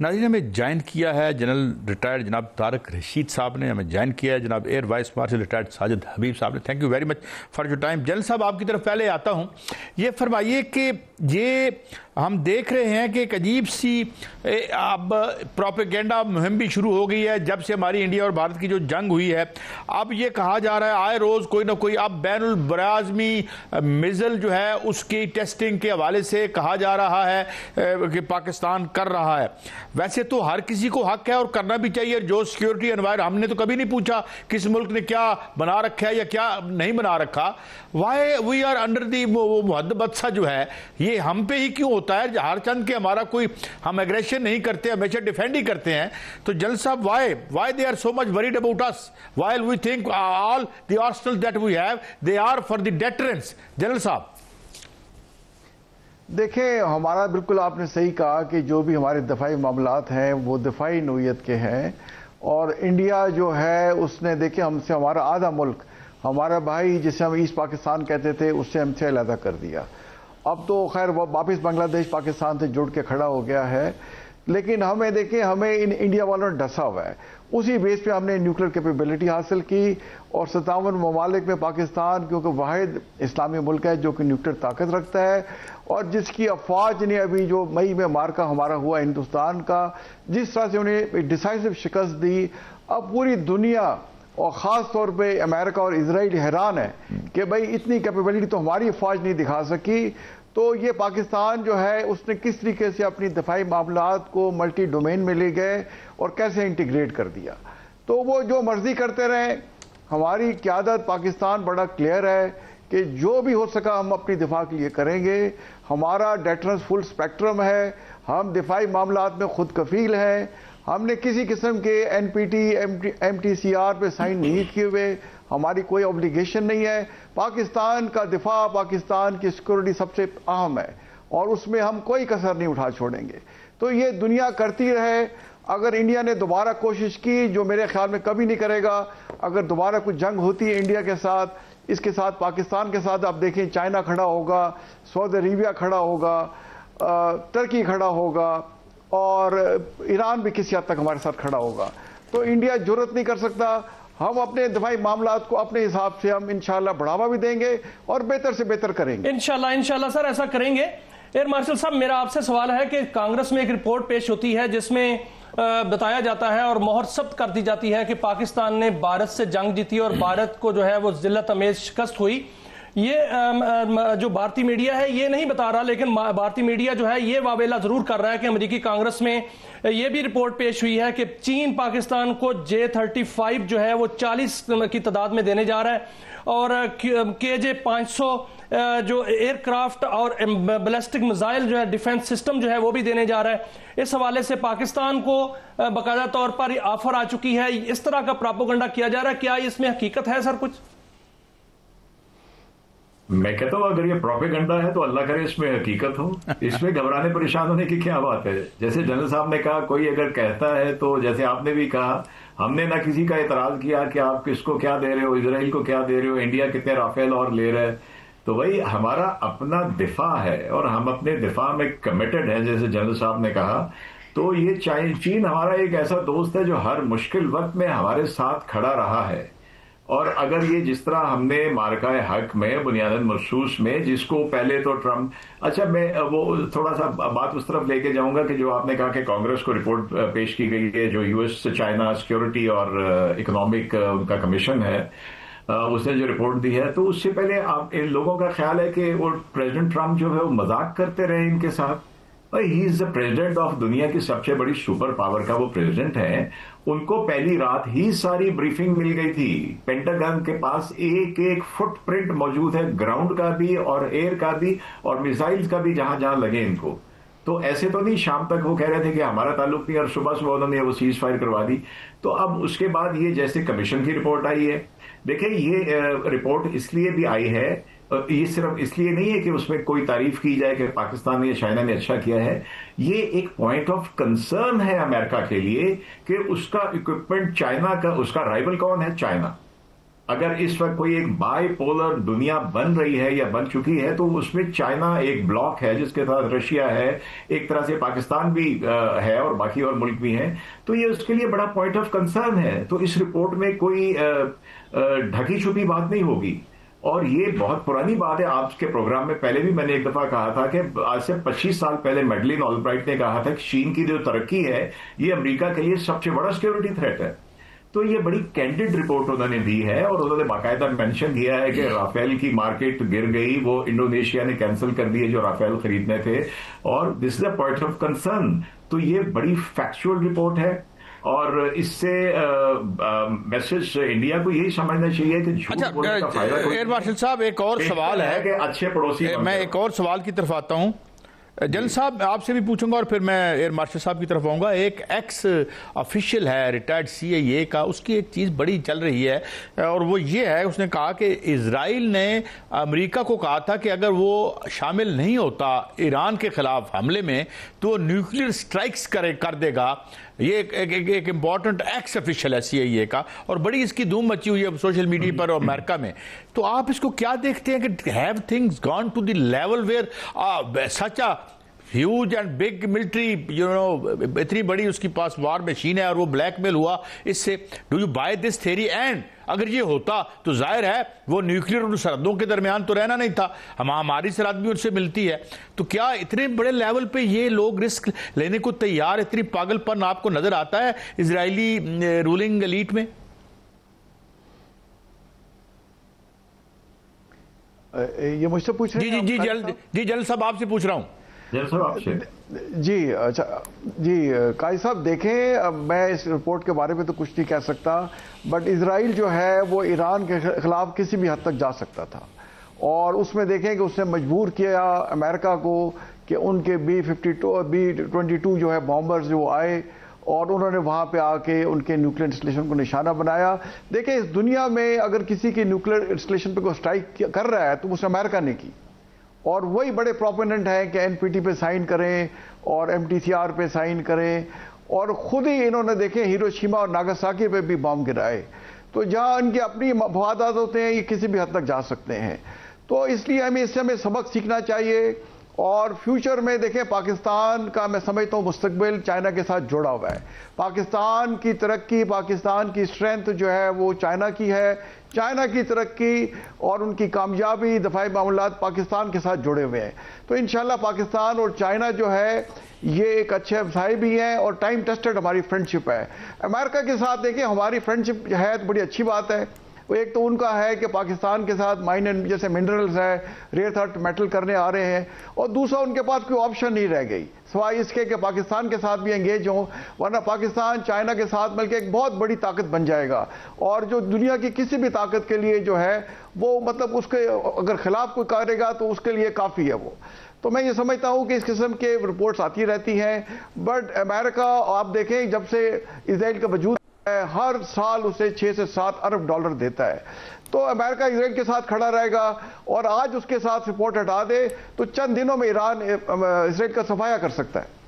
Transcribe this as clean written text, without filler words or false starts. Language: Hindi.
नाज़रीन, हमें ज्वाइन किया है जनरल रिटायर्ड जनाब तारिक रशीद साहब ने, हमें ज्वाइन किया है जनाब air vice marshal retired Sajid Habib साहब ने। Thank you very much for your time. General साहब, आपकी तरफ पहले आता हूँ, ये फरमाइए कि ये हम देख रहे हैं कि एक अजीब सी अब प्रोपेगेंडा मुहिम भी शुरू हो गई है जब से हमारी इंडिया और भारत की जो जंग हुई है। अब ये कहा जा रहा है आए रोज़ कोई ना कोई, अब बैनुल बराज़मी मिज़ल जो है उसकी टेस्टिंग के हवाले से कहा जा रहा है कि पाकिस्तान कर रहा है। वैसे तो हर किसी को हक है और करना भी चाहिए, जो सिक्योरिटी एनवायरमेंट, हमने तो कभी नहीं पूछा किस मुल्क ने क्या बना रखा है या क्या नहीं बना रखा। Why we are under the मुहद्दबत सा जो है ये हम पे ही क्यों होता है? हर चंद के हमारा कोई, हम एग्रेशन नहीं करते, हमेशा डिफेंड ही करते हैं। तो जनरल साहब, why they are so much worried about us while we think all the arsenal that we have they are for the deterrence? General साहब देखिए, हमारा बिल्कुल आपने सही कहा कि जो भी हमारे दफाई मामलात हैं वो दफाई नौइयत के हैं। और इंडिया जो है उसने, देखिए, हमसे हमारा आधा मुल्क, हमारा भाई जिसे हम ईस्ट पाकिस्तान कहते थे, उससे हमसे अलहदा कर दिया। अब तो खैर वापस बांग्लादेश पाकिस्तान से जुड़ के खड़ा हो गया है, लेकिन हमें देखिए, हमें इन इंडिया वालों ने डसा हुआ है। उसी बेस पे हमने न्यूक्लियर कैपेबिलिटी हासिल की और 57 ममालिक में पाकिस्तान, क्योंकि वाहिद इस्लामी मुल्क है जो कि न्यूक्लियर ताकत रखता है और जिसकी अफवाज ने अभी जो मई में मार्का हमारा हुआ हिंदुस्तान का, जिस तरह से उन्हें डिसाइसिव शिकस्त दी, अब पूरी दुनिया और ख़ास तौर पे अमेरिका और इजराइल हैरान है कि भाई इतनी कैपेबिलिटी तो हमारी अफवाज नहीं दिखा सकी। तो ये पाकिस्तान जो है उसने किस तरीके से अपनी दफाई मामलात को मल्टी डोमेन में ले गए और कैसे इंटीग्रेट कर दिया। तो वो जो मर्जी करते रहे, हमारी क़यादत पाकिस्तान बड़ा क्लियर है कि जो भी हो सका हम अपनी दिफा के लिए करेंगे। हमारा डेटरेंस फुल स्पेक्ट्रम है, हम दिफाई मामलात में खुद कफील हैं। हमने किसी किस्म के एनपीटी MTCR पे साइन नहीं किए हुए, हमारी कोई ऑब्लिगेशन नहीं है। पाकिस्तान का दिफा, पाकिस्तान की सिक्योरिटी सबसे अहम है और उसमें हम कोई कसर नहीं उठा छोड़ेंगे। तो ये दुनिया करती रहे। अगर इंडिया ने दोबारा कोशिश की, जो मेरे ख्याल में कभी नहीं करेगा, अगर दोबारा कुछ जंग होती है इंडिया के साथ, इसके साथ पाकिस्तान के साथ, आप देखें चाइना खड़ा होगा, सऊदी अरेबिया खड़ा होगा, टर्की खड़ा होगा और ईरान भी किसी हद तक हमारे साथ खड़ा होगा। तो इंडिया जुर्रत नहीं कर सकता। हम अपने दफाई मामलात को अपने हिसाब से हम इंशाल्लाह बढ़ावा भी देंगे और बेहतर से बेहतर करेंगे। इंशाल्लाह सर ऐसा करेंगे। एयर मार्शल साहब, मेरा आपसे सवाल है कि कांग्रेस में एक रिपोर्ट पेश होती है जिसमें बताया जाता है और मोहर सब्त कर दी जाती है कि पाकिस्तान ने भारत से जंग जीती और भारत को जो है वो जिल्लत अमेज शिकस्त हुई। ये जो भारतीय मीडिया है ये नहीं बता रहा, लेकिन भारतीय मीडिया जो है ये वावेला जरूर कर रहा है कि अमेरिकी कांग्रेस में ये भी रिपोर्ट पेश हुई है कि चीन पाकिस्तान को J-35 जो है वो 40 की तादाद में देने जा रहा है और KJ-500 जो एयरक्राफ्ट और बैलिस्टिक मिसाइल जो है डिफेंस सिस्टम जो है वो भी देने जा रहा है। इस हवाले से पाकिस्तान को बाकायदा तौर पर ऑफर आ चुकी है। इस तरह का प्रोपेगेंडा किया जा रहा है, क्या इसमें हकीकत है सर कुछ? मैं कहता हूं अगर ये प्रोपेगेंडा है तो अल्लाह करे इसमें हकीकत हो। इसमें घबराने परेशान होने की क्या बात है? जैसे जनरल साहब ने कहा, कोई अगर कहता है तो जैसे आपने भी कहा, हमने ना किसी का एतराज किया कि आप किसको क्या दे रहे हो, इसराइल को क्या दे रहे हो, इंडिया कितने राफेल और ले रहा है। तो भाई हमारा अपना दिफा है और हम अपने दिफा में कमिटेड हैं, जैसे जनरल साहब ने कहा। तो ये चीन हमारा एक ऐसा दोस्त है जो हर मुश्किल वक्त में हमारे साथ खड़ा रहा है। और अगर ये जिस तरह हमने मार्का हक में बुनियादन मखसूस में, जिसको पहले तो ट्रम्प, अच्छा मैं वो थोड़ा सा बात उस तरफ लेके जाऊंगा कि जो आपने कहा कि कांग्रेस को रिपोर्ट पेश की गई है, जो US चाइना सिक्योरिटी और इकोनॉमिक उनका कमीशन है, उसने जो रिपोर्ट दी है, तो उससे पहले आप इन लोगों का ख्याल है कि वो प्रेसिडेंट ट्रम्प जो है वो मजाक करते रहे इनके साथ। He is the president of दुनिया की सबसे बड़ी सुपर पावर का वो प्रेसिडेंट है। उनको पहली रात ही सारी ब्रीफिंग मिल गई थी। पेंटागन के पास एक एक फुटप्रिंट मौजूद है, ग्राउंड का भी और एयर का भी और मिसाइल्स का भी, जहां जहां लगे इनको। तो ऐसे तो नहीं शाम तक वो कह रहे थे कि हमारा ताल्लुक नहीं और सुबह सुबह उन्होंने वो सीज फायर करवा दी। तो अब उसके बाद ये जैसे कमीशन की रिपोर्ट आई है, देखिए ये रिपोर्ट इसलिए भी आई है, ये सिर्फ इसलिए नहीं है कि उसमें कोई तारीफ की जाए कि पाकिस्तान या चाइना ने अच्छा किया है। ये एक पॉइंट ऑफ कंसर्न है अमेरिका के लिए कि उसका इक्विपमेंट चाइना का, उसका राइवल कौन है? चाइना। अगर इस वक्त कोई एक बाइपोलर दुनिया बन रही है या बन चुकी है, तो उसमें चाइना एक ब्लॉक है जिसके साथ रशिया है, एक तरह से पाकिस्तान भी है और बाकी और मुल्क भी हैं। तो ये उसके लिए बड़ा पॉइंट ऑफ कंसर्न है। तो इस रिपोर्ट में कोई ढकी छुपी बात नहीं होगी। और ये बहुत पुरानी बात है। आपके प्रोग्राम में पहले भी मैंने एक दफा कहा था कि आज से 25 साल पहले मैडलिन ऑलब्राइट ने कहा था कि चीन की जो तरक्की है ये अमेरिका के लिए सबसे बड़ा सिक्योरिटी थ्रेट है। तो ये बड़ी कैंडिड रिपोर्ट उन्होंने दी है और उन्होंने बाकायदा मेंशन किया है कि राफेल की मार्केट गिर गई, वो इंडोनेशिया ने कैंसिल कर दिए जो राफेल खरीदने थे, और this is a point of concern. तो ये बड़ी फैक्चुअल रिपोर्ट है और इससे मैसेज इंडिया को यही समझना चाहिए कि झूठ बोलने का फायदा एयर मार्शल साहब, एक और सवाल है कि अच्छे पड़ोसी। मैं एक और सवाल की तरफ आता हूं। जनरल साहब आपसे भी पूछूंगा और फिर मैं एयर मार्शल साहब की तरफ आऊंगा। एक एक्स ऑफिशियल है रिटायर्ड CIA का, उसकी एक चीज़ बड़ी चल रही है और वो ये है, उसने कहा कि इजराइल ने अमेरिका को कहा था कि अगर वो शामिल नहीं होता ईरान के खिलाफ हमले में तो वो न्यूक्लियर स्ट्राइक्स कर देगा। ये एक इंपॉर्टेंट एक्स ऑफिशियल है CIA का और बड़ी इसकी धूम मची हुई है सोशल मीडिया पर और अमेरिका में। तो आप इसको क्या देखते हैं कि have things gone to the level where such a huge and big military, इतनी बड़ी उसके पास वार मशीन है और वो ब्लैकमेल हुआ इससे? Do you buy this theory? And अगर ये होता तो जाहिर है वो न्यूक्लियर उन सरहदों के दरमियान तो रहना नहीं था, हमारी सरहद भी उनसे मिलती है। तो क्या इतने बड़े लेवल पे ये लोग रिस्क लेने को तैयार? इतनी पागलपन आपको नजर आता है इजरायली रूलिंग एलीट में? ये मुझसे पूछ रहे हैं? जी जनरल साहब आपसे पूछ रहा हूं। जी अच्छा जी काजी साहब, देखें अब मैं इस रिपोर्ट के बारे में तो कुछ नहीं कह सकता, बट इजराइल जो है वो ईरान के खिलाफ किसी भी हद तक जा सकता था और उसमें देखें कि उसने मजबूर किया अमेरिका को कि उनके B-22 जो है बॉम्बर्स जो आए और उन्होंने वहां पे आके उनके न्यूक्लियर इंस्टॉलेशन को निशाना बनाया। देखें इस दुनिया में अगर किसी की न्यूक्लियर इंस्टॉलेशन पे कोई स्ट्राइक कर रहा है तो उसने अमेरिका ने की और वही बड़े प्रोपोनेंट हैं कि NPT पे साइन करें और MTCR पे साइन करें और खुद ही इन्होंने देखे हिरोशिमा और नागासाकी पे भी बम गिराए। तो जहां इनके अपनी मफादात होते हैं ये किसी भी हद तक जा सकते हैं। तो इसलिए हमें सबक सीखना चाहिए और फ्यूचर में देखें पाकिस्तान का मैं समझता हूं मुस्तकबिल चाइना के साथ जुड़ा हुआ है। पाकिस्तान की तरक्की, पाकिस्तान की स्ट्रेंथ जो है वो चाइना की है। चाइना की तरक्की और उनकी कामयाबी दफाई मामलात पाकिस्तान के साथ जुड़े हुए हैं। तो इंशाल्लाह पाकिस्तान और चाइना जो है ये एक अच्छे भाई भी हैं और टाइम टेस्टेड हमारी फ्रेंडशिप है। अमेरिका के साथ देखिए हमारी फ्रेंडशिप है तो बड़ी अच्छी बात है। एक तो उनका है कि पाकिस्तान के साथ माइन एंड जैसे मिनरल्स है, रेयर अर्थ मेटल करने आ रहे हैं और दूसरा उनके पास कोई ऑप्शन नहीं रह गई सिवाय इसके कि पाकिस्तान के साथ भी एंगेज हों, वरना पाकिस्तान चाइना के साथ मिलकर एक बहुत बड़ी ताकत बन जाएगा और जो दुनिया की किसी भी ताकत के लिए जो है वो मतलब उसके अगर खिलाफ कोई करेगा तो उसके लिए काफ़ी है वो। तो मैं ये समझता हूं कि इस किस्म के रिपोर्ट्स आती रहती हैं, बट अमेरिका आप देखें जब से इजराइल का वजूद हर साल उसे 6 से 7 अरब डॉलर देता है। तो अमेरिका इजराइल के साथ खड़ा रहेगा और आज उसके साथ रिपोर्ट हटा दे तो चंद दिनों में ईरान इजराइल का सफाया कर सकता है।